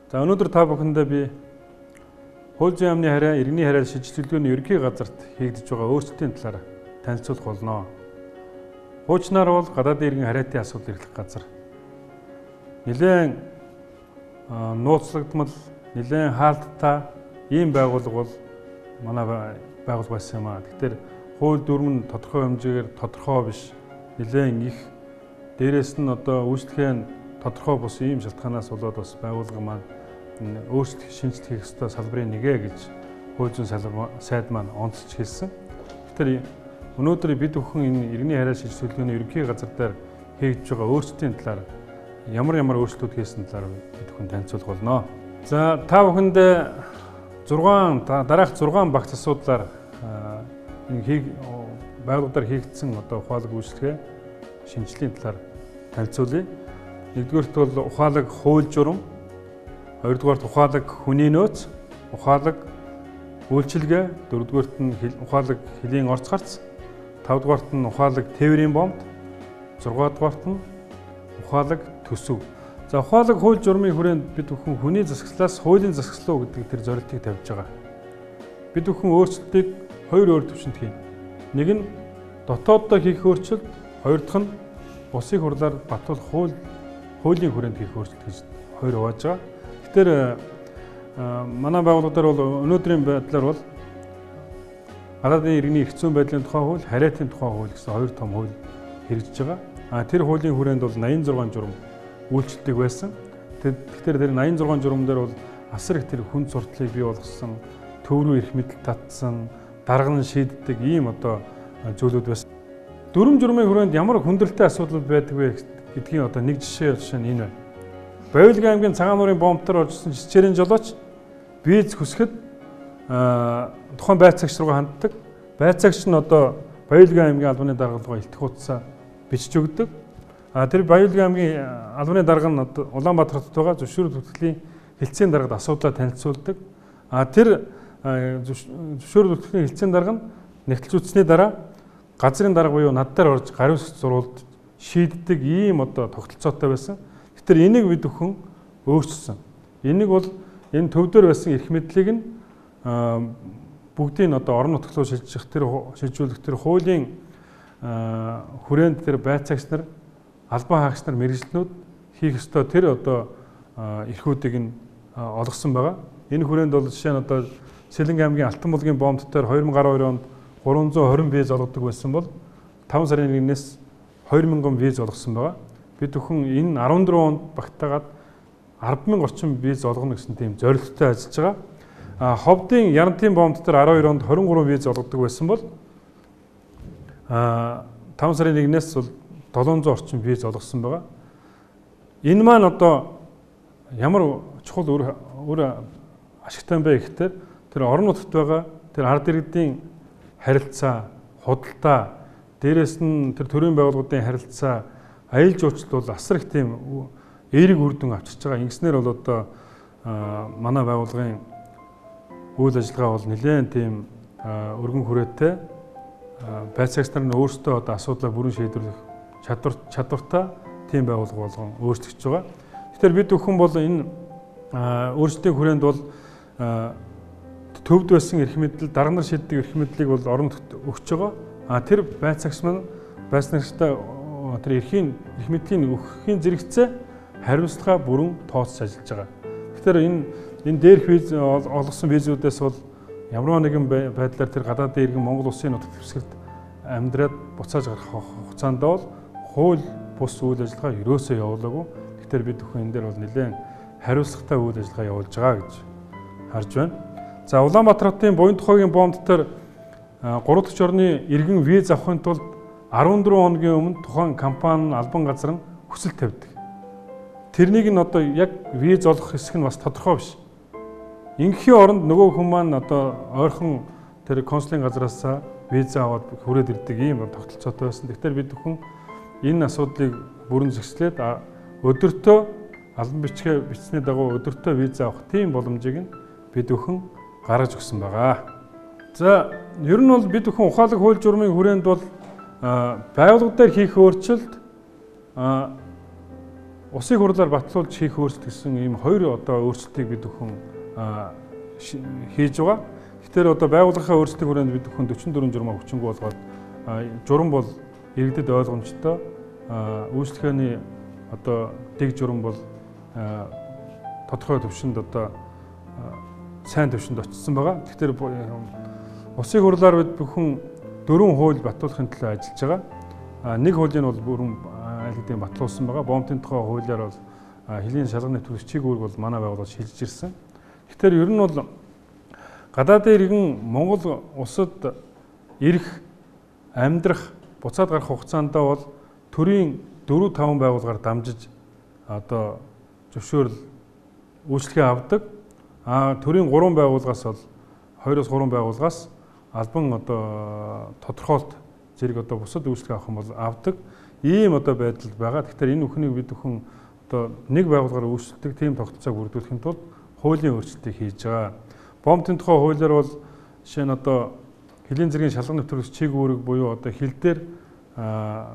За өнөөдөр та бүхэндээ би хууль зүйн яамны хараа, иргэний хараа шийдвэрлэгээний ерөнхий газарт хийгдэж байгаа өөрчлөлтийн талаар танилцуулах болно. Хуучнаар бол гадаадын иргэн хараатын асуудал эрхлэх газар. Нилээн нууцлагдмал, нилээн хаалттай ийм байгууллага бол манай байгууллага байсан юм аа. Тэгэхээр хууль дүрм нь тодорхой хэмжээгээр тодорхой биш, нилээн их, дээрээс нь одоо үйлчлэгээ тодорхой бус ийм шалтгаанаас болоод бас байгууллага маань өөрчлөлт шинжилт хийх ёстой салбарын нэгэ гэж хууль зүйн сайд маань онцлж хэлсэн. Тэгэхээр өнөөдөр бид бүхэн энэ иргэний хараа шийдвэрлэгээний ерөнхий газар дээр хийгдэж байгаа өөрчлөлтийн талаар ямар өөрчлөлтүүд хийсэн талаар бид бүхэн танилцуулах болно. За та бүхэндээ дараах 6 багц асуудлаар энэ байгууллагаар хийгдсэн одоо ухаалаг үйлчлэгээ шинжилгээний талаар танилцуулъя. Нэгдүгээрт бол ухаалаг хууль журам, хоёрдугаарт ухаалаг хүний нөөц, ухаалаг үйлчилгээ, дөрөвдүгээрт нь ухаалаг хөлийн орц гарц, тавдугаарт нь ухаалаг тээврийн бомб, зургаадугаарт нь ухаалаг төсөв. За ухаалаг хууль журмын хүрээнд бид бүхэн хүний засаглалаас хуулийн засаглал гэдэг тэр зорилтыг тавьж байгаа. Бид бүхэн өөрчлөлтийг хоёр төвшөнд хийнэ. Нэг нь дотооддоо хийх өөрчлөлт, хоёр дахь нь улсын хурлаар батлуулах хуулийн хүрээнд хийх өөрчлөлт гэж хоёр хувааж байгаа. Тэгэхээр манай байгууллага дээр бол өнөөдрийн байдлаар бол гадаадын иргэний эрх зүйн байдлын тухай хууль, хараатын тухай хууль гэсэн хоёр том хууль хэрэгжиж байгаа. Тэр хуулийн хүрээнд бол 86 журам үйлчлдэг байсан. Тэгэхээр тэр 86 журам дээр бол асар их тэр хүн сурталыг бий болгосон, төв рүү эрх мэдэл татсан, дарга нь шийддэг ийм одоо зүйлүүд байсан. Дүрм журмын хүрээнд ямар хүндрэлтэй асуудал байдаг вэ гэдгийн одоо нэг жишээ нь энэ байна. Баялгийн аймгийн Цагаан нуурын бомбтор оржсон жичээрийн жолооч виз хүсэхэд тухайн байцаагч руу ханддаг. Байцаагч нь одоо Баялгийн аймгийн албаны дарга руу илтгэх утсаа бичиж өгдөг. Тэр Баялгийн аймгийн албаны дарга нь одоо Улаанбаатар хотод байгаа зөвшөөрөл бүртгэлийн хэлтсийн даргад асуудлаа танилцуулдаг. Тэр зөвшөөрөл бүртгэлийн хэлтсийн дарга нь нэгтэлж үзсний дараа газрын дарга буюу над дээр орж гарын үсгт зурвалд шийддэг ийм одоо тогтолцоотой байсан. Тэгэхээр энийг бид бүхэн өөрчилсөн. Энийг бол энэ төв дээр байсан эрх мэдлийг нь бүгдийг одоо орон нутаг руу шилжүүлэх тэр хуулийн хүрээнд тэр байцаагч нар, албан хаагч нар, мэргэжлэнүүд хийх ёстой тэр одоо эрхүүдийг нь олгосон байгаа. Энэ хүрээнд бол жишээ нь одоо Сэлэнг аймгийн Алтан булгийн бомб дээр 2012 онд 320 виз олгодог байсан бол 5 сарын 1-ээс 2000 виз олгосон байгаа. Бид бүхэн энэ 14 онд багтаагаад 10,000 орчим виз олгоно гэсэн тийм зорилттой ажиллаж байгаа. Ховдын Ярантын бомб дээр 12 онд 23 виз олгодог байсан бол 5 сарын 1-ээс бол 700 орчим виз олгосон байгаа. Энэ маань одоо ямар чухал өөр ашигтай бэ гэхээр тэр орон нутагт байгаа тэр ард иргэдийн харилцаа, худалдаа, дээрээс нь тэр төрийн байгууллагуудын харилцаа, аюул жуулчлал бол асар их тийм эерэг үр дүн авчирч байгаа. Ингэснээр бол одоо манай байгууллагын үйл ажиллагаа бол нэлээд тийм өргөн хүрээтэй, байцаагч нар нь өөрсдөө одоо асуудлаа бүрэн шийдвэрлэх чадвартай тийм байгууллага болгон өөрчлөгдөж байгаа. Тэгэхээр бид бүхэн бол энэ өөрсдийн хүрээнд бол төвд байсан эрх мэдэл, дарга нар шийддэг эрх мэдлийг бол орон нутагт өгч байгаа. Тэр байцаагч маань байцаагчтай тэр эрх мэдлийн өгөхийн зэрэгцээ хариуцлага бүрэн тооцож ажиллаж байгаа. Тэгэхээр энэ дээрх виз олгосон визүүдээс бол ямар нэгэн байдлаар тэр гадаадын иргэн Монгол улсын нутагт хэвсгэрт амьдраад буцааж гарах хугацаанд бол хууль бус үйл ажиллагаа ерөөсөө явуулаагүй. Тэгэхээр бид бүхэн энэ дээр бол нэлээд хариуцлагатай үйл ажиллагаа явуулж байгаа гэж харж байна. За Улаанбаатар хотын Буянтохойгийн бомб дээр 3 дахь орны иргэн виз авахын тулд 14 хоногийн өмнө тухайн компани албан газар нь хүсэлт тавьдаг. Тэрнийг нь одоо яг виз олох хэсэг нь бас тодорхой биш. Ингээхийн оронд нөгөө хүн маань одоо ойрхон тэр консулын газараас виз аваад хүрээд ирдэг ийм тогтолцоотой байсан. Тэгэхээр бид бүхэн энэ асуудлыг бүрэн зэгслээд өдөртөө албан бичгээ бичсний дагуу өдөртөө виз авах тийм боломжийг нь бид бүхэн гаргаж өгсөн байгаа. За ер нь бол бид бүхэн ухаалаг хууль журмын хүрээнд бол байгууллага дээр хийх өөрчлөлт Усыг хурлаар батлуулж хийх өөрчлөлт гэсэн ийм хоёр одоо өөрчлөлтийг бид бүхэн хийж байгаа. Тэгэхээр одоо байгууллагын өөрчлөлтийн хүрээнд бид бүхэн 44 журмаа хүчингү болгоод журам бол иргэдэд ойлгомжтой, үйлчлэгээний одоо дэг журам бол тодорхой төвшөнд одоо сайн төвшөнд очсон байгаа. Тэгэхээр усыг хурлаар бид бүхэн 4 хууль батлуулахын төлөө ажиллаж байгаа. Нэг хуулийн бол бүрэн айлгдын батлуулсан байгаа. Боомтын тухай хуулиар бол хэлийн шалганы нэвтрүүлэгчийг үүрэг бол манай байгууллага шилжиж ирсэн. Тэгэхээр ер нь бол гадаадын иргэн Монгол улсад ирэх, амьдрах, буцаад гарах хугацаанд бол төрийн 4-5 байгууллагаар дамжиж одоо зөвшөөрөл үйлчлэгээ авдаг. Төрийн 3 байгууллагаас бол 2-3 байгууллагаас албан одоо тодорхойлт зэрэг одоо бусад үйлчлэгээ авах юм бол авдаг. Ийм одоо байдал байгаа. Тэгэхээр энэ бүхнийг бид бүхэн одоо нэг байгууллагаар үйлчлдэг тийм тогтолцоог бүрдүүлэхэд тулд хуулийн өөрчлөлтийг хийж байгаа. Боомтын тухай хуулиар бол жишээ нь одоо хэлийн зэргийн шалган нэвтрүүлэгч чиг үүрэг буюу одоо хил дээр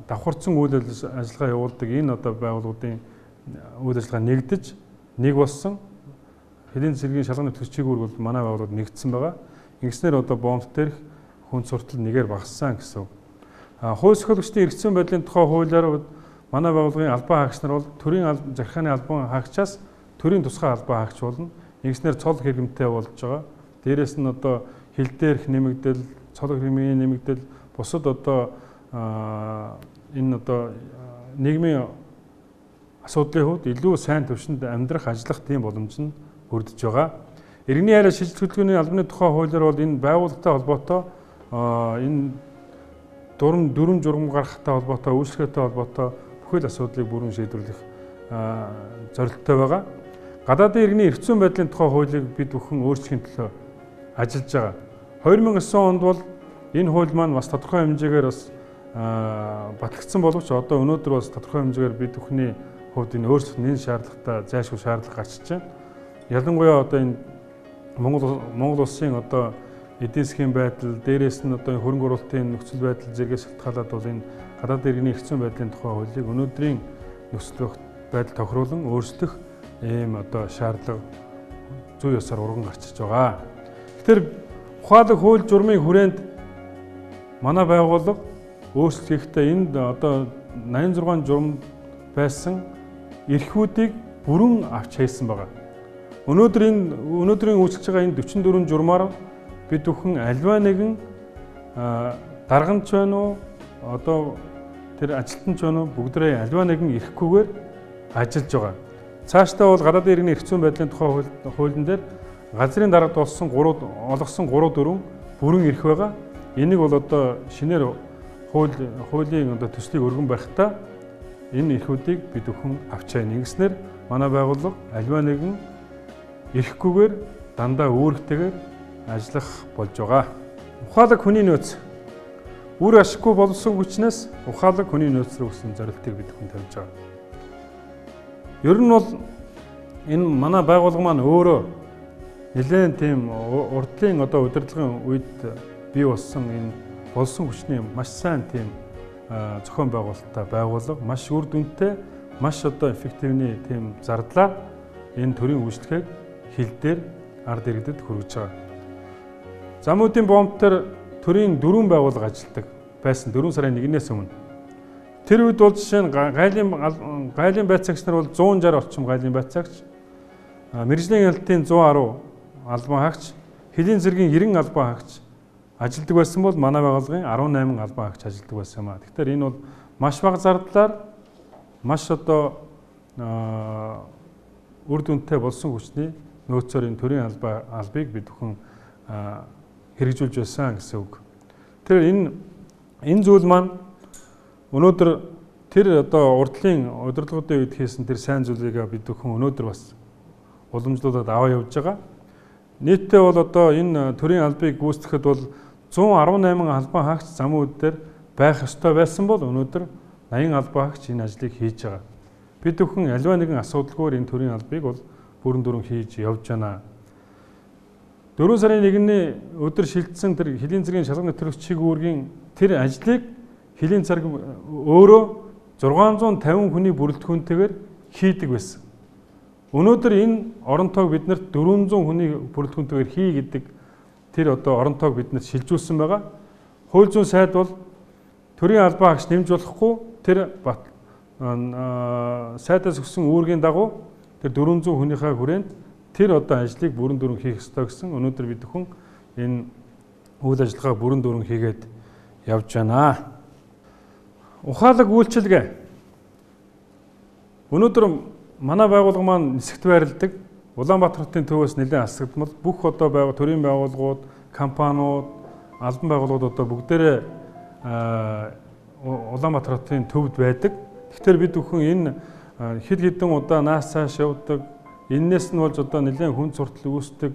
давхарцсан үйл ажиллагаа явуулдаг энэ одоо байгууллагуудын үйл ажиллагаа нэгдэж нэг болсон. Хэлийн зэргийн шалган нэвтрүүлэгч чиг үүрэг бол манай байгууллагад нэгдсэн байгаа. Ингэснээр одоо боомт дээрх хүн суртал нэгээр багассан гэсэн үг. Хууль зохиолагчдын эрх зүйн байдлын тухай хуулиар манай байгууллагын албан хаагч нар бол төрийн захиргааны албан хаагчаас төрийн тусгай албан хаагч болно. Ингэснээр цол хэрэгэмтэй болж байгаа. Дээрээс нь одоо хил дээрх нэмэгдэл, цол хэрэгмийн нэмэгдэл, бусад одоо энэ одоо нийгмийн асуудлын хувьд илүү сайн төвшөнд амьдрах, ажиллах тийм боломж нь бүрдэж байгаа. Иргэний хайраа шилжилт хөтөлбөрийн албаны тухай хуулиар бол энэ байгууллагатай холбоотой энэ дүрм журам гаргахтай холбоотой, үйлчлэгээтэй холбоотой бүхэл асуудлыг бүрэн шийдвэрлэх зорилттой байгаа. Гадаадын иргэний эрх зүйн байдлын тухай хуулийг бид бүхэн өөрчлөхийн төлөө ажиллаж байгаа. 2009 онд бол энэ хууль маань бас тодорхой хэмжээгээр бас батлагдсан боловч одоо өнөөдөр бас тодорхой хэмжээгээр бид бүхний хувьд энэ өөрчлөлт нэн шаардлагатай зайлшгүй шаардлага гарч байна. Ялангуяа одоо энэ Монгол улсын одоо эдийн засгийн байдал, дээрээс нь одоо хөрөнгө оруулалтын нөхцөл байдал зэрэгээс шалтгаалаад бол энэ гадаадын иргэний эрх зүйн байдлын тухай хуулийг өнөөдрийн нөхцөл байдал тохируулан өөрчлөх ийм одоо шаардлага зүй ёсоор урган гарч иж байгаа. Тэгэхээр ухаалаг хууль журмын хүрээнд манай байгууллага өөрчлөлт хийхдээ энд одоо 86 журам байсан эрхүүдийг бүрэн авч хайсан байгаа. Өнөөдрийн үйлчлэж байгаа энэ 44 журмаар бид бүхэн альва нэгэн дарганч байна уу, одоо тэр ажилтнч байна уу, бүгдээ альва нэгэн ирэхгүйгээр ажиллаж байгаа. Цаашдаа бол гадаадын иргэний эрх зүйн байдлын тухай хуулийн дээр газрын дарагт олгосон 3-4 бүрэн эрх байгаа. Энийг бол одоо шинээр хуулийн одоо төслийг өргөн байхдаа энэ эрхүүдийг бид бүхэн авч хайна. Ингэснээр манай байгууллага альва нэгэн ирэхгүйгээр дандаа үүрэгтэйгээр ажиллах болж байгаа. Ухаалаг хүний нөөц үр ашиггүй боловсрол хүчнээс ухаалаг хүний нөөц рүү гэсэн зорилтыг бид бүхэн тавьж байгаа. Ер нь бол энэ манай байгууллага маань өөрөө нэлээд тийм урдлын одоо удирдлагын үед бий болсон энэ болсон хүчний маш сайн тийм зохион байгуулалттай байгууллага, маш үр дүнтэй, маш одоо эффективний тийм зардлаар энэ төрийн үйлчлэгийг хил дээр ард иргэдэд хүргэж байгаа. Замуудын боомтоор төрийн 4 байгууллага ажилладаг байсан 4 сарын 1-ээс өмнө. Тэр үед бол жишээ нь гайлын байцаагч нар бол 160 орчим гайлын байцаагч, мэргэжлийн хяналтын 110 албан хаагч, хэлийн зэргийн 90 албан хаагч ажилладаг байсан бол манай байгууллагын 18 албан хаагч ажилладаг байсан юм аа. Тэгэхээр энэ бол маш бага зардлаар маш одоо үр дүнтэй болсон хүчний нөөцөөр энэ төрийн албыг бид бүхэн хэрэгжүүлж байсан гэсэн үг. Тэгэхээр энэ зүйл маань өнөөдөр тэр одоо урдлын удирдлагуудын үед хийсэн тэр сайн зүйлийг бид бүхэн өнөөдөр бас уламжлуулад аваа явж байгаа. Нийтдээ бол одоо энэ төрийн албыг гүйцэтгэхэд бол 118 албан хаагч замууд дээр байх ёстой байсан бол өнөөдөр 80 албан хаагч энэ ажлыг хийж байгаа. Бид бүхэн аливаа нэгэн асуудалгүйгээр энэ төрийн албыг бол бүрэн дүрэн хийж явж байна. 4 сарын 1-ний өдөр шилжсэн тэр хэлийн зэргийн шалган нэвтрүүлэгч чиг үүргийн тэр ажлыг хэлийн царг өөрөө 650 хүний бүрэлдэхүүнтэйгээр хийдэг байсан. Өнөөдөр энэ оронтойг биднэрт 400 хүний бүрэлдэхүүнтэйгээр хий гэдэг тэр одоо оронтойг биднэрт шилжүүлсэн байгаа. Хууль зүйн сайд бол төрийн албан хаагч нэмж болохгүй тэр сайдаас өгсөн үүргийн дагуу тэр 400 хүнийхээ хүрээнд тэр одоо ажлыг бүрэн дүрэн хийх ёстой гэсэн өнөөдөр бид бүхэн энэ үйл ажиллагаа бүрэн дүрэн хийгээд явж байна. Ухаалаг үйлчилгээ. Өнөөдөр манай байгууллага маань нисэгт байрладаг. Улаанбаатар хотын төвөөс нэлээд алсагдмал бүх одоо төрийн байгууллагууд, компаниуд, албан байгууллагууд одоо бүгдээрээ Улаанбаатар хотын төвд байдаг. Тэгэхээр бид бүхэн энэ хэд хэдэн удаа наас цааш явдаг. Эннээс нь болж одоо нэлээд хүн суртал үүсдэг,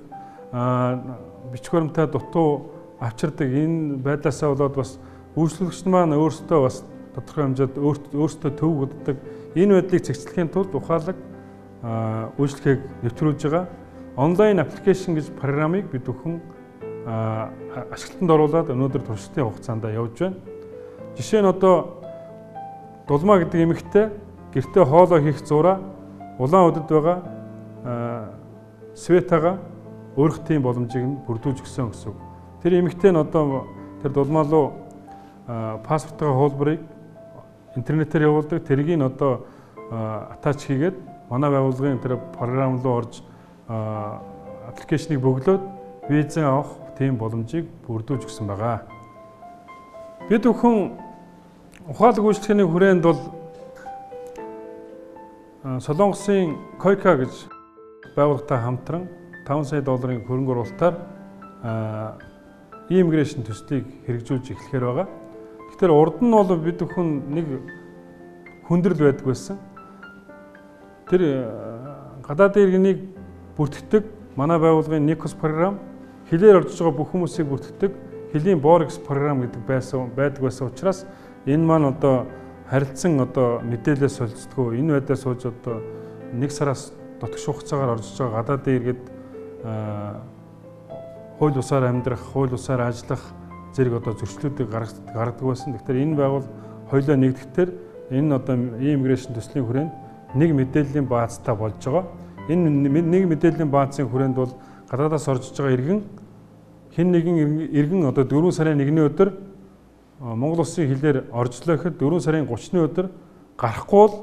бичих баримтаа дутуу авчирдаг энэ байдлаасаа болоод бас үйлчлэгч маань өөрсдөө бас тодорхой хэмжээнд өөрсдөө төв уддаг. Энэ байдлыг зэгцлэхийн тулд ухаалаг үйлчлэгийг нэвтрүүлж байгаа онлайн аппликейшн гэж программыг бид бүхэн ашиглалтанд оруулаад өнөөдөр туршилтын хугацаанд явж байна. Жишээ нь одоо Дулмаа гэдэг эмэгтэй гэртээ хоолоо хийх зураа улаан удад байгаа Светага өөрөх тийм боломжийг нь бүрдүүлж өгсөн гэсэн үг. Тэр эмэгтэй нь одоо тэр Дулмаа руу паспортын хуулбарыг интернетээр явуулдаг. Тэрийг нь одоо атач хийгээд манай байгууллагын тэр програм руу орж аппликейшнийг бөглөөд визэн авах тийм боломжийг бүрдүүлж өгсөн байгаа. Бид бүхэн ухаалаг үйлчлэгээний хүрээнд бол Солонгосын Койка гэж байгууллагатай хамтран 5 сая долларын хөрөнгө оруулалтаар иммиграшн төслийг хэрэгжүүлж эхлэхээр байгаа. Тэгэхээр урд нь бол бид бүхэн нэг хүндрэл байдаг байсан. Тэр гадаадын иргэнийг бүртгэдэг манай байгууллагын Никос програм хилээр орж байгаа бүх хүмүүсийг бүртгэдэг хилийн Борекс програм гэдэг байдаг байсан учраас энэ маань одоо харилцан одоо мэдээлэл солилцдгоо энэ байдлаар сууж одоо нэг сараас дотгош хугацаагаар орж байгаа гадаадын иргэд хууль бусаар амьдрах, хууль бусаар ажиллах зэрэг одоо зөрчлүүдийг гаргадаг байсан. Тэгэхээр энэ байгуул хоёулаа нэгдэхтэр энэ одоо иммиграшн төслийн хүрээнд нэг мэдээллийн баазтай болж байгаа. Энэ нэг мэдээллийн баазын хүрээнд бол гадаадаас орж байгаа иргэн хэн нэгэн иргэн одоо 4 сарын 1-ний өдөр Монгол улсын хилээр оржлоо гэхэд 4 сарын 30-ны өдөр гарахгүй бол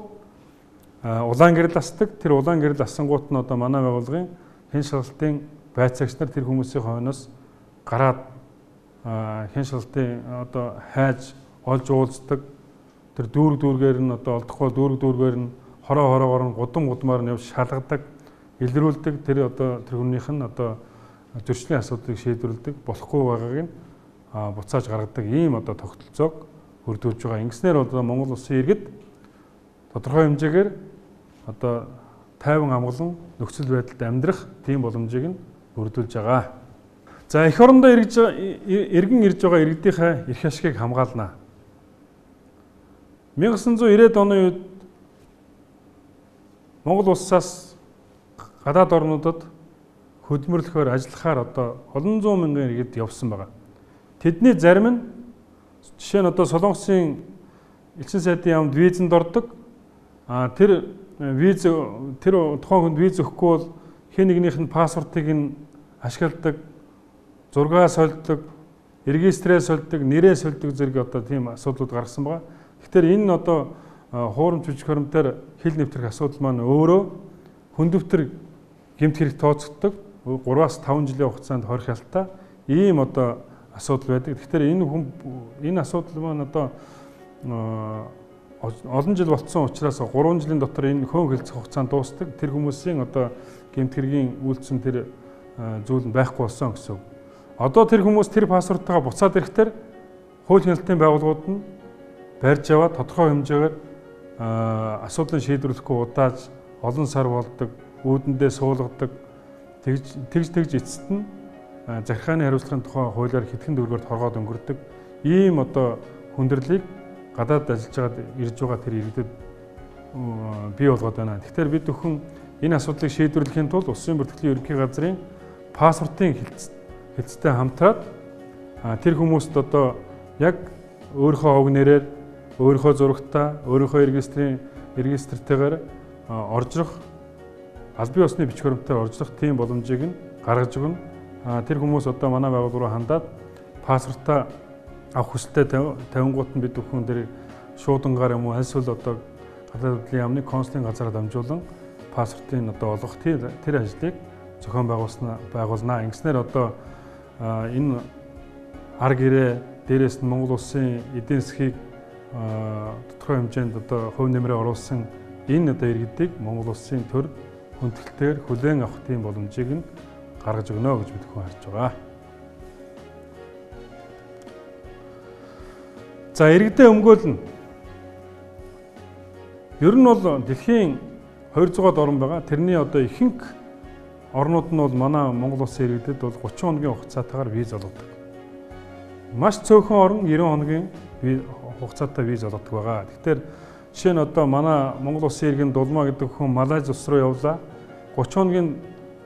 улаан гэрэл асдаг. Тэр улаан гэрэл асангуут нь одоо манай байгууллагын хэн шалгалтын байцаагч нар тэр хүмүүсийн хойноос гараад хэн шалгалтын одоо хайж олж уулздаг. Тэр дүүргээр нь одоо олдохгүй дүүргээр нь хороогоор нь гудамар нь явж шалгадаг, илрүүлдэг. Тэр одоо тэр хүнийх нь одоо зөрчлийн асуудлыг шийдвэрлэдэг болохгүй байгааг нь буцааж гаргадаг ийм одоо тогтолцоог бүрдүүлж байгаа. Ингэснээр одоо Монгол улсын иргэд тодорхой хэмжээгээр одоо тайван амгалан нөхцөл байдалд амьдрах тийм боломжийг нь бүрдүүлж байгаа. За эх орондоо иргэн ирж байгаа иргэдийнхээ эрх ашигыг хамгаална. 1990-ад оны үед Монгол улсаас гадаад орнуудад хөдөлмөрлөхөөр ажиллахаар одоо олон зуун мянган иргэд явсан байгаа. Тэдний зарим нь жишээ нь одоо Солонгосын элчин сайдын яамд визэнд ордог. Тэр тухайн хүнд виз өгөхгүй бол хэн нэгнийх нь паспортыг нь ашигладаг, зургаа сольдог, регистрээ сольдог, нэрээ сольдог зэрэг одоо тийм асуудлууд гаргасан байгаа. Тэгэхээр энэ одоо хуурамч жүжиг хуримтаар хил нэвтрэх асуудал маань өөрөө хүндөвтөр гэмт хэрэг тооцогддог 3-5 жилийн хугацаанд хорих ялтай ийм одоо асуудал байдаг. Тэгэхээр энэ асуудал маань одоо олон жил болцсон учраас 3 жилийн дотор энэ хөөн хэлцэх хугацаанд дуустдаг. Тэр хүмүүсийн одоо гэмт хэргийн үйлдсэн тэр зүйл нь байхгүй болсон гэсэн үг. Одоо тэр хүмүүс тэр паспорттойгоо буцаад ирэхдээ хууль хяналтын байгууллагууд нь барьж аваад тодорхой хэмжээгээр асуудлыг шийдвэрлэхгүй удааж олон сар болдог, үүдэндээ суулгадаг. Тэгж эцэст нь захиргааны хариуцлагын тухай хуулиар хэдхэн төгрөгөөр торгоод өнгөрдөг. Ийм одоо хүндрэлийг гадаад ажиллаж ирж байгаа тэр иргэдэд бий болгоод байна. Тэгэхээр бид бүхэн энэ асуудлыг шийдвэрлэхийн тулд Улсын бүртгэлийн ерөнхий газрын паспортын хэлцтэй хамтраад тэр хүмүүст одоо яг өөрийнхөө хог нэрээр, өөрийнхөө зурагтаа, өөрийнхөө регистртэйгээр оржрох аль бие усны бичиг баримтаар оржрох тийм боломжийг нь гаргаж өгнө. Тэр хүмүүс одоо манай байгууллага руу хандаад паспортаа авах хүсэлтэй тавингууд нь бид бүхэн дээр шуудангаар юм уу аль эсвэл одоо гадаад хөдөлгөөний яамны консулын газараа дамжуулан паспортын одоо олгох тэр ажлыг зохион байгуулнаа. Ингэснээр одоо энэ ар гэрээ дээрээс нь Монгол улсын эдийн засгийг тодорхой хэмжээнд одоо хувь нэмрээ оруулсан энэ одоо иргэдийг Монгол улсын төр хүндэтгэлтэйгээр хүлээн авах тийм боломжийг нь гаргаж өгнө гэж бид хүн харж байгаа. За иргэдэд өмгөөлнө. Ер нь бол дэлхийн 200-аад орн байгаа. Тэрний одоо ихэнх орнууд нь бол манай Монгол улсын иргэдэд бол 30 хоногийн хугацаатаагаар виз олгодог. Маш цөөхөн орн 90 хоногийн хугацаатай виз олгодог байгаа. Тэгэхээр жишээ нь одоо манай Монгол улсын иргэн Дулмаа гэдэг хүн Малайз улс руу явлаа. 30 хоногийн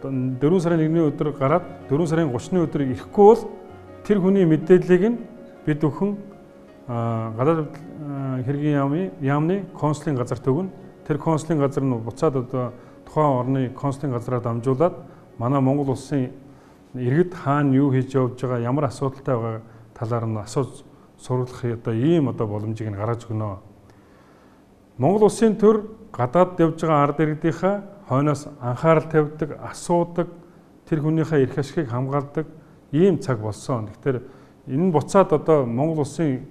4 сарын 1-ний өдөр гараад 4 сарын 30-ны өдөр ирэхгүй бол тэр хүний мэдээллийг нь бид бүхэн гадаад хэргийн яамны консулын газарт өгнө. Тэр консулын газар нь буцаад одоо тухайн орны консулын газараа дамжуулаад манай Монгол улсын иргэд хаана юу хийж явж байгаа, ямар асуудалтай байгаа талаар нь асууж суруулах одоо ийм одоо боломжийг нь гаргаж өгнө. Монгол улсын төр гадаад явж байгаа ард иргэдийнхаа хойноос анхаарал тавьдаг, асуудаг, тэр хүнийхээ эрх ашигыг хамгаалдаг ийм цаг болсон. Тэгэхээр энэ буцаад одоо Монгол улсын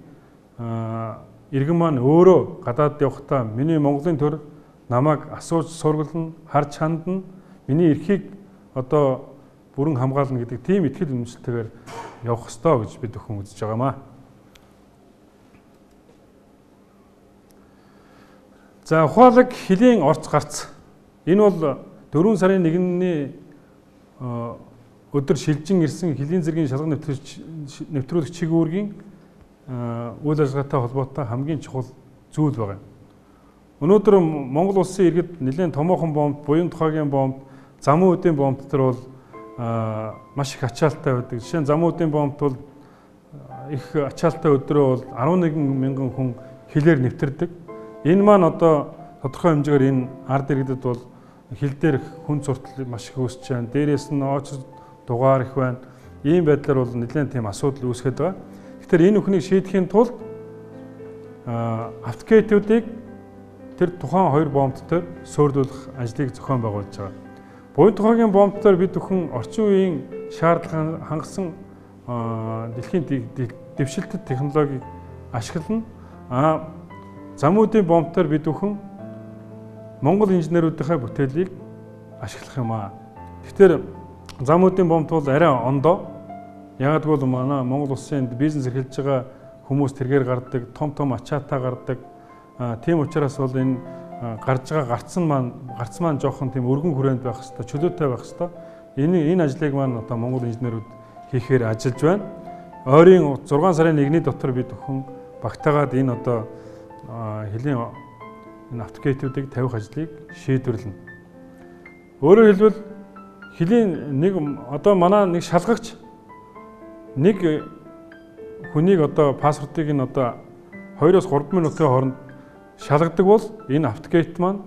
иргэн маань өөрөө гадаад явахдаа миний Монголын төр намайг асууж сургална, харж хандна, миний эрхийг одоо бүрэн хамгаална гэдэг тийм итгэл үнэмшилтэйгээр явах ёстой гэж бид бүхэн үзэж байгаамаа. За ухаалаг хөлийн орц гарц. Энэ бол 4 сарын 1-ний өдөр шилжин ирсэн хөлийн зэргийн шалган нэвтрүүлэх чиг үүргийн үйл ажиллагаатай холбоотой хамгийн чухал зүйл байгаа. Өнөөдөр Монгол улсын иргэд нэлээд томоохон бомб, буян тухайгийн бомб, замун үдийн бомб төр бол маш их ачаалттай байдаг. Жишээ нь замун үдийн бомб бол их ачаалттай өдрөө бол 11 мянган хүн хилээр нэвтэрдэг. Энэ маань одоо тодорхой хэмжээгээр энэ ард иргэдэд бол хил дээр хүн суртал маш их үүсэж байна. Дээрээс нь ооч дугаар их байна. Ийм байдлаар бол нэлээд тийм асуудал үүсгээд байгаа. Тэгэхээр энэ бүхнийг шийдэхийн тулд автокейтүүдийг тэр тухайн хоёр бомб дээр суурьдуулах ажлыг зохион байгуулж байгаа. Буян тухайгийн бомб дээр бид бүхэн орчин үеийн шаардлага хангасан дэлхийн дэвшилтэт технологиг ашиглана. Замуудын бомб дээр бид бүхэн Монгол инженеруудынхаа бүтээлийг ашиглах юм аа. Тэгэхээр замуудын бомб бол арай ондоо. Яг бол манай Монгол улсын бизнес эрхэлж байгаа хүмүүс тэргээр гардаг, том ачаатаа гардаг. Тийм учраас бол энэ гарч байгаа гарц маань жоохон тийм өргөн хүрээнд байх хэвээр, чөлөөтэй байх хэвээр. Энэ ажлыг маань одоо Монгол инженерүүд хийхээр ажиллаж байна. Ойрын 6 сарын 1-ний дотор бид бүхэн багтаагаад энэ одоо хөлийн энэ автокейтүүдийг тавих ажлыг шийдвэрлэнэ. Өөрөөр хэлбэл хөлийн нэг одоо манай нэг шалгагч нэг хүнийг одоо паспортыг нь одоо 2-3 минутын хооронд шалгадаг бол энэ автокейт маань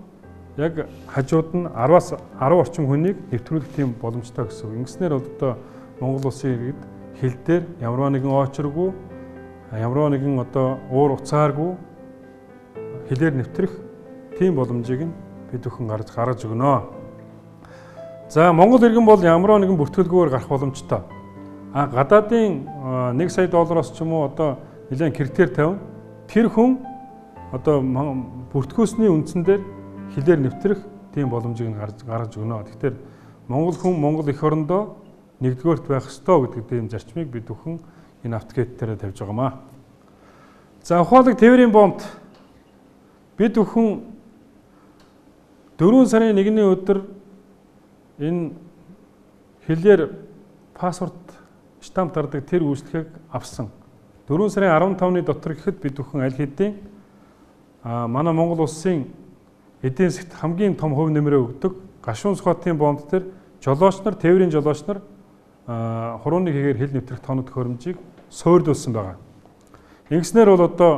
яг хажууд нь 10-аас 10 орчим хүнийг нэвтрүүлэх тийм боломжтой гэсэн үг. Ингэснээр одоо Монгол улсын иргэд хил дээр ямар нэгэн очргүй, ямар нэгэн одоо уур уцааргүй хилээр нэвтрэх тийм боломжийг нь бид бүхэн гаргаж өгнө. За Монгол иргэн бол ямар нэгэн бүртгэлгүйгээр гарах боломжтой. Гадаадын $1 сая ч юм уу одоо нэлээд критерий тавина. Тэр хүн одоо бүртгүүлсний үндсэн дээр хилээр нэвтрэх тийм боломжийг нь гаргаж өгнө. Тэгэхээр Монгол хүн Монгол эх орондоо нэгдүгээрт байх ёстой гэдэг тийм зарчмыг бид бүхэн энэ автокейт дээр тавьж байгаамаа. За ухаалаг тээврийн бомбд бид бүхэн 4 сарын 1-ний өдөр энэ хилээр паспорт штамп дардаг тэр үйлчлэгийг авсан. 4 сарын 15-ны дотор гэхэд бид бүхэн аль хэдийн манай Монгол улсын эдийн засгт хамгийн том хувь нэмрээ өгдөг гашуун сухатын бомб дээр жолооч нар, тээврийн жолооч нар хурууны хийгээр хил нэвтрэх тоног төхөөрөмжийг суурьдуулсан байгаа. Ингэснээр бол одоо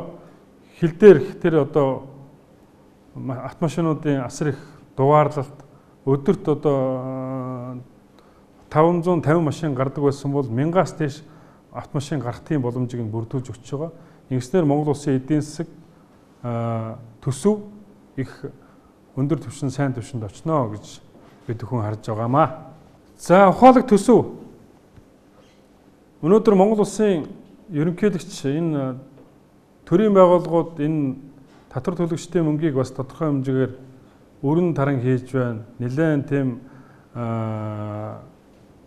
хил дээр тэр одоо автомашинуудын асар их дугаарлалт өдөрт одоо 550 машин гардаг байсан бол 1000-аас дээш автомашин гарах тийм боломжийг бүрдүүлж өгч байгаа. Ингэснээр Монгол улсын эдийн засаг төсөв их өндөр түвшин сайн түвшинд очно гэж бид бүхэн харж байгаамаа. За ухаалаг төсөв. Өнөөдөр Монгол улсын ерөнхийлөгч энэ төрийн байгууллагууд энэ татвар төлөгчдийн мөнгийг бас тодорхой хэмжээгээр өрн таран хийж байна. Нэлээд тийм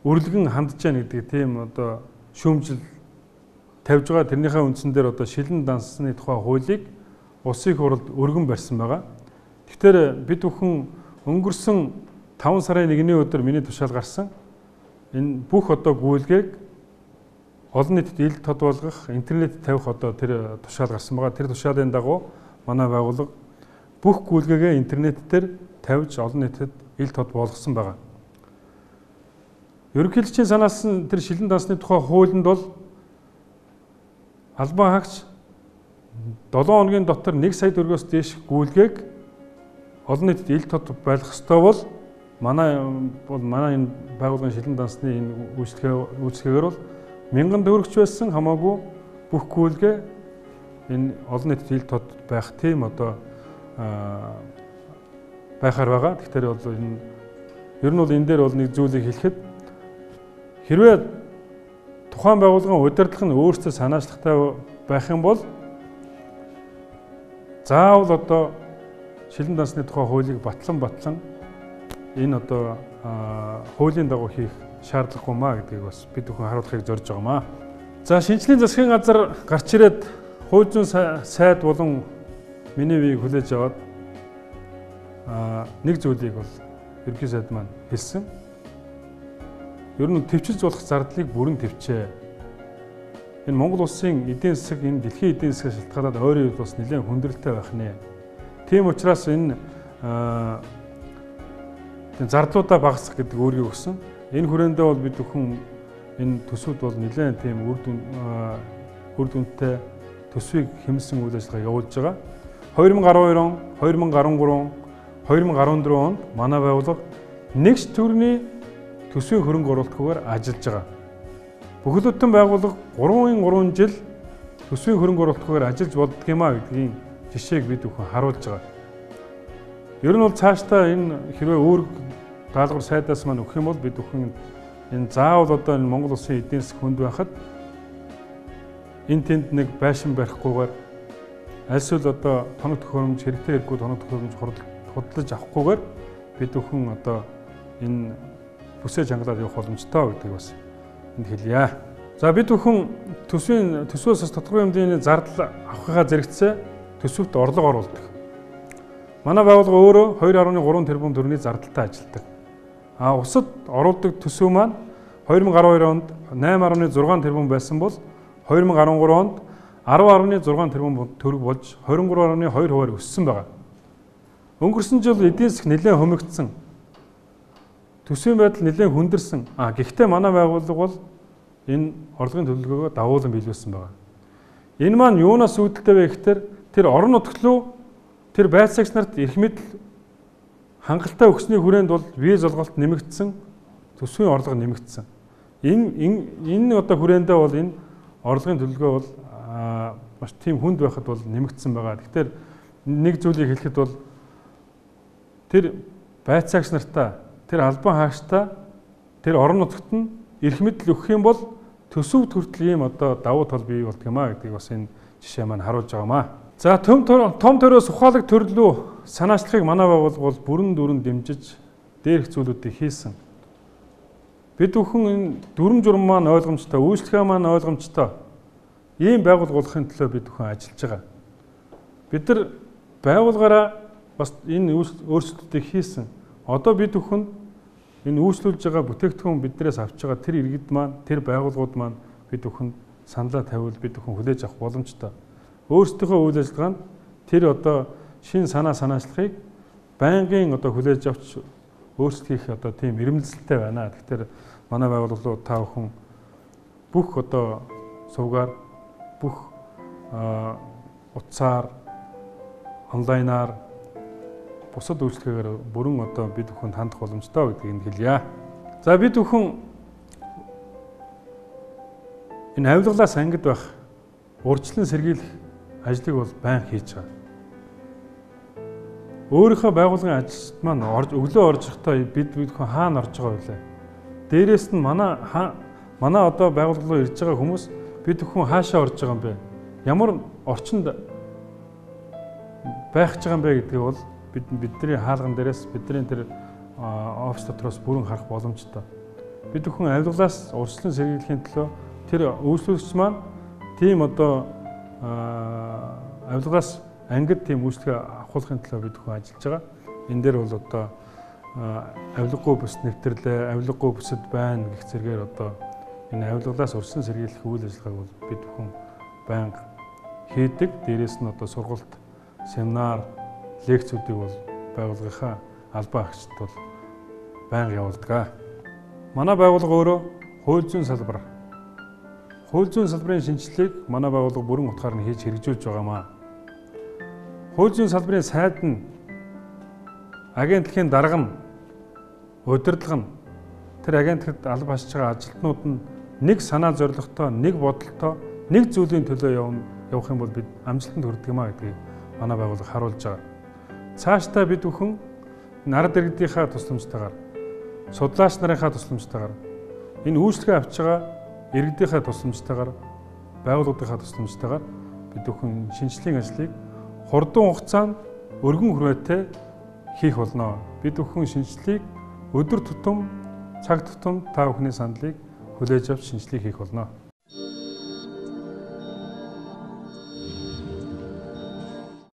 өрлөгөн хандж байна гэдэг тийм одоо шүүмжил тавьж байгаа. Тэрнийхээ үндсэн дээр одоо шилэн дансны тухай хуулийг улсын хурлд өргөн барьсан байгаа. Тэгэхээр бид бүхэн өнгөрсөн 5 сарын 1-ний өдөр миний тушаал гарсан энэ бүх одоо гүйлгээг олон нийтэд ил тод болгох, интернет тавих одоо тэр тушаал гарсан байгаа. Тэр тушаалын дагуу манай байгууллага бүх гүйлгээгээ интернет дээр тавьж олон нийтэд ил тод болгосон байгаа. Ерөнхийлөгчийн санаасан тэр шилэн дансны тухай хуулинд бол албан хаагч 7 хоногийн дотор 1 сая төгрөгөөс дээш гүйлгээг олон нийтэд ил тод байлгах ёстой бол манай энэ байгууллагын шилэн дансны энэ үйлчлэгээр бол 1000 төгрөгч байсан хамаагүй бүх гүйлгээ энэ олон нийтэд ил тод байх тийм одоо байхаар байгаа. Тэгэхээр бол энэ ер нь бол энэ дээр бол нэг зүйлийг хэлэхэд хэрвээ тухайн байгууллагын удирдлага нь өөрсдөө санаачлагтай байх юм бол заавал одоо шилэн дансны тухай хуулийг батлан энэ одоо хуулийн дагуу хийх шаардлагагүй маа гэдгийг бас бид бүхэн харуулахыг зорж байгаамаа. За шинжлэлийн засгийн газар гарч ирээд хууль зүйн сайд болон миний вийг хүлээж аваад нэг зүйлийг бол ерөнхий сайд маань хэлсэн. Ер нь төвчилж болох зардлыг бүрэн төвчээ. Энэ Монгол улсын эдийн засаг энэ дэлхийн эдийн засгаас шалтгаалаад ойрын үед бас нэлээд хүндрэлтэй байх нэ. Тийм учраас энэ зардлуудаа багасгах гэдэг өөрийг өгсөн. Энэ хүрээндээ бол бид бүхэн энэ төсвүүд бол нэлээд тийм үр дүнтэй төсвийг хэмнэсэн үйл ажиллагаа явуулж байгаа. 2012 он, 2013, 2014 онд манай байгууллага нэгж төрний төсвийн хөрөнгө оруулалтгүйгээр ажиллаж байгаа. Бүхэл бүтэн байгууллага 3 жил төсвийн хөрөнгө оруулалтгүйгээр ажиллаж болдгиймаа гэдгийн жишээг бид бүхэн харуулж байгаа. Ер нь бол цаашдаа энэ хэрвээ өөр даалгавар сайдаас маань өгөх юм бол бид бүхэн энэ заавал одоо энэ Монгол улсын эдийн засаг хүнд байхад энэ тэнд нэг байшин барихгүйгээр альсвал одоо тоног төхөөрөмж хэрэгтэй хэрэггүй тоног төхөөрөмж худалдаж авахгүйгээр бид бүхэн одоо энэ бүсээ чангалаад явах боломжтой гэдгийг бас энд хэлье. За бид бүхэн төсвөөс бас тодорхой хэмжээний зардал авахыгаа зэрэгцээ төсөвт орлого оруулдаг. Манай байгууллага өөрөө 2.3 тэрбум төгрөгийн зардалтай ажилладаг. Усад оруулдаг төсөв маань 2012 онд 8.6 тэрбум байсан бол 2013 онд 10.6 тэрбум төгрөг болж 23.2% өссөн байгаа. Өнгөрсөн жил эдийн засаг нэлээд хумигдсан. Төсвийн байдал нэлээд хүндэрсэн. Гэхдээ манай байгууллага бол энэ орлогын төлөвлөгөөгөө давуулан биелүүлсэн байгаа. Энэ маань юунаас үүдэлтэй вэ гэхээр тэр орон нутагт руу тэр байцаагч нарт эрх мэдэл хангалттай өгсөний хүрээнд бол виз олголт нэмэгдсэн, төсвийн орлого нэмэгдсэн. Энэ одоо хүрээндээ бол энэ орлогын төлөвлөгөө бол маш тийм хүнд байхад бол нэмэгдсэн байгаа. Тэгэхээр нэг зүйлийг хэлэхэд бол тэр байцаагч нартаа, тэр албан хаагчтай, тэр орон нутагт нь эрх мэдэл өгөх юм бол төсөв хүртэл ийм одоо давуу тал бий болдгиймаа гэдгийг бас энэ жишээ маань харуулж байгаамаа. За том төрөөс ухаалаг төрлөө санаачлагыг манай байгууллага бол бүрэн дүүрэн дэмжиж дээрх зүйлүүдийг хийсэн. Бид бүхэн энэ дүрм журм маань ойлгомжтой, үйлчлэгээ маань ойлгомжтой ийм байгууллагын төлөө бид бүхэн ажиллаж байгаа. Бид нар байгууллагаараа бас энэ өөрчлөлтүүдийг хийсэн. Одоо бид бүхэн энэ үйлчлүүлж байгаа бүтээгдэхүүн биднээс авч байгаа тэр иргэд маань, тэр байгууллагууд маань бид бүхэнд саналаа тавиул бид бүхэн хүлээж авах боломжтой. Өөрсдийнхөө үйл ажиллагаанд тэр одоо шин санаачлагыг байнгын одоо хүлээж авч өөрсдийнх одоо тийм ирмэлзэлтэй байна. Тэгэхээр манай байгууллагууд та бүхэн бүх одоо сувгаар бүх утсаар онлайнаар бусад үйлчлэгээр бүрэн одоо бид бүхэнд хандах боломжтой гэдгийг хэлье. За бид бүхэн энэ авилгалаас ангид байх урьдчилан сэргийлэх ажлыг бол байн хийж байгаа. Өөрийнхөө байгууллагын ажилд маань өглөө орж ирэхдээ бид бүхэн хаана орж байгаа вэ? Дээрээс нь манай одоо байгууллага руу ирж байгаа хүмүүс бид бүхэн хаашаа орж байгаа юм бэ? Ямар орчинд байх гэж байгаа юм бэ гэдгийг бол бидний хаалган дээрээс бидний тэр офис дотроос бүрэн харах боломжтой. Бид бүхэн авилгалаас урьдчилан сэргийлэхийн төлөө тэр үйлчлүүлэгч маань тийм одоо авилгаас ангид тийм үйлчлэгээ авахын төлөө бид бүхэн ажиллаж байгаа. Энэ дээр бол одоо авилгагүй бус нэвтрэлээ, авилгагүй бүсэд байна гэх зэргээр одоо энэ авилгалаас урьдчилан сэргийлэх үйл ажиллагааг бол бид бүхэн байнга хийдэг. Дээрээс нь одоо сургалт, семинар, лекцүүдийг бол байгууллагынхаа албан агчид бол байнга явуулдаг. Манай байгууллага өөрөө хууль зүйн салбар. Хууль зүйн салбарын шинжилгээг манай байгууллага бүрэн утгаар нь хийж хэрэгжүүлж байгаамаа. Хууль зүйн салбарын сайд нь агентлагийн дарга нь удирдлага нь тэр агентлагт алба хасж байгаа ажилтнууд нь нэг санаа зорилготой, нэг бодолтой, нэг зүйлийн төлөө явах юм бол бид амжилтанд хүрдэг юм а гэдгийг манай байгууллага харуулж байгаа. Цаашдаа бид бүхэн ард иргэдийнхаа тусламжтайгаар, судлаач нарынхаа тусламжтайгаар, энэ үйлчлэгээ авч байгаа иргэдийнхаа тусламжтайгаар, байгууллагынхаа тусламжтайгаар бид бүхэн шинжилгээний ажлыг хурдан хугацаанд өргөн хүрээтэй хийх болно. Бид бүхэн шинжилгээг өдөр тутам, цаг тутам та бүхний саналыг хүлээж авч шинжилгээ хийх болно.